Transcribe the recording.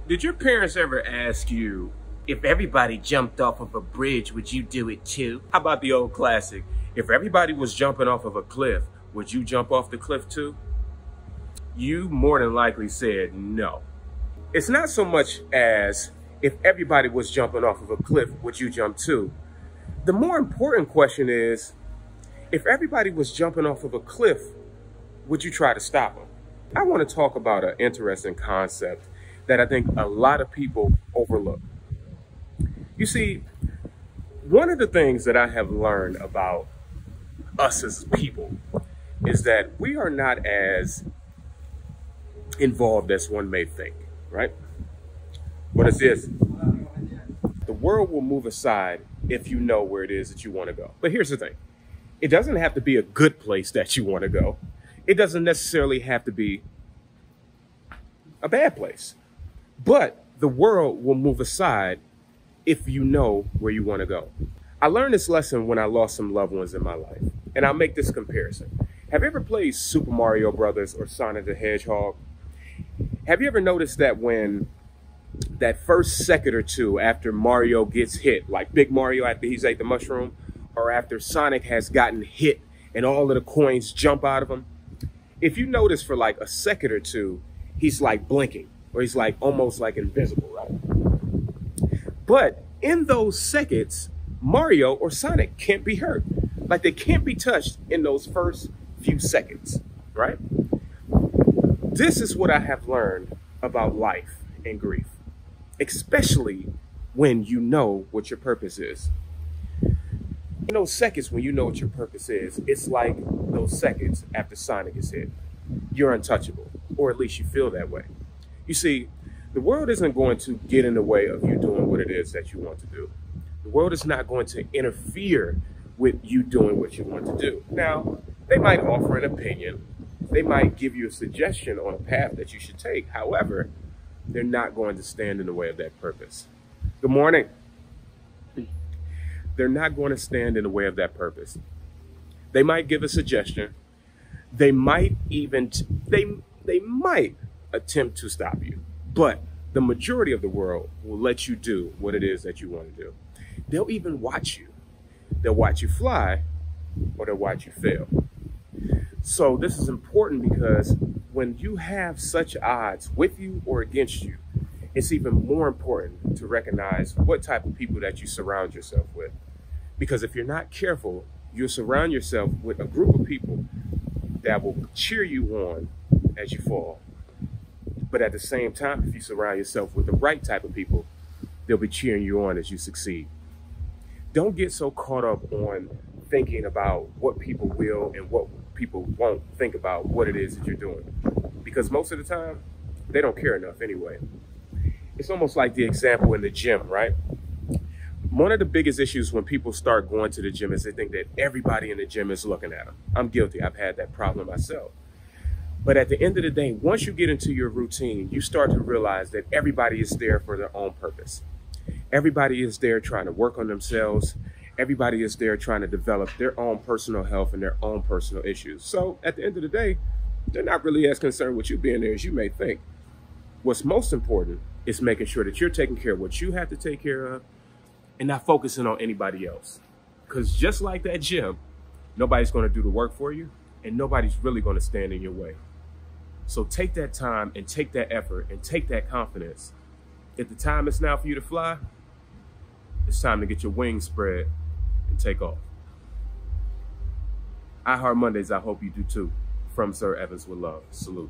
Did your parents ever ask you, if everybody jumped off of a bridge, would you do it too? How about the old classic, if everybody was jumping off of a cliff, would you jump off the cliff too? You more than likely said no. It's not so much as if everybody was jumping off of a cliff, would you jump too? The more important question is, if everybody was jumping off of a cliff, would you try to stop them? I want to talk about an interesting concept that I think a lot of people overlook. You see, one of the things that I have learned about us as people is that we are not as involved as one may think, right? What is this? The world will move aside if you know where it is that you want to go. But here's the thing. It doesn't have to be a good place that you want to go. It doesn't necessarily have to be a bad place. But the world will move aside if you know where you want to go. I learned this lesson when I lost some loved ones in my life. And I'll make this comparison. Have you ever played Super Mario Brothers or Sonic the Hedgehog? Have you ever noticed that when that first second or two after Mario gets hit, like Big Mario after he's ate the mushroom, or after Sonic has gotten hit and all of the coins jump out of him, if you notice for like a second or two, he's like blinking, or he's like almost like invisible, right? But in those seconds, Mario or Sonic can't be hurt. Like they can't be touched in those first few seconds, right? This is what I have learned about life and grief, especially when you know what your purpose is. In those seconds when you know what your purpose is, it's like those seconds after Sonic is hit. You're untouchable, or at least you feel that way. You see, the world isn't going to get in the way of you doing what it is that you want to do. The world is not going to interfere with you doing what you want to do. Now, they might offer an opinion. They might give you a suggestion on a path that you should take. However, they're not going to stand in the way of that purpose. Good morning. They're not going to stand in the way of that purpose. They might give a suggestion. They might even, they might attempt to stop you. But the majority of the world will let you do what it is that you want to do. They'll even watch you. They'll watch you fly, or they'll watch you fail. So this is important because when you have such odds with you or against you, it's even more important to recognize what type of people that you surround yourself with. Because if you're not careful, you'll surround yourself with a group of people that will cheer you on as you fall. But at the same time, if you surround yourself with the right type of people, they'll be cheering you on as you succeed. Don't get so caught up on thinking about what people will and what people won't think about what it is that you're doing. Because most of the time, they don't care enough anyway. It's almost like the example in the gym, right? One of the biggest issues when people start going to the gym is they think that everybody in the gym is looking at them. I'm guilty. I've had that problem myself. But at the end of the day, once you get into your routine, you start to realize that everybody is there for their own purpose. Everybody is there trying to work on themselves. Everybody is there trying to develop their own personal health and their own personal issues. So at the end of the day, they're not really as concerned with you being there as you may think. What's most important is making sure that you're taking care of what you have to take care of and not focusing on anybody else. Because just like that gym, nobody's going to do the work for you and nobody's really going to stand in your way. So take that time and take that effort and take that confidence. If the time is now for you to fly, it's time to get your wings spread and take off. I Heart Mondays, I hope you do too. From Sir Evans with love. Salute.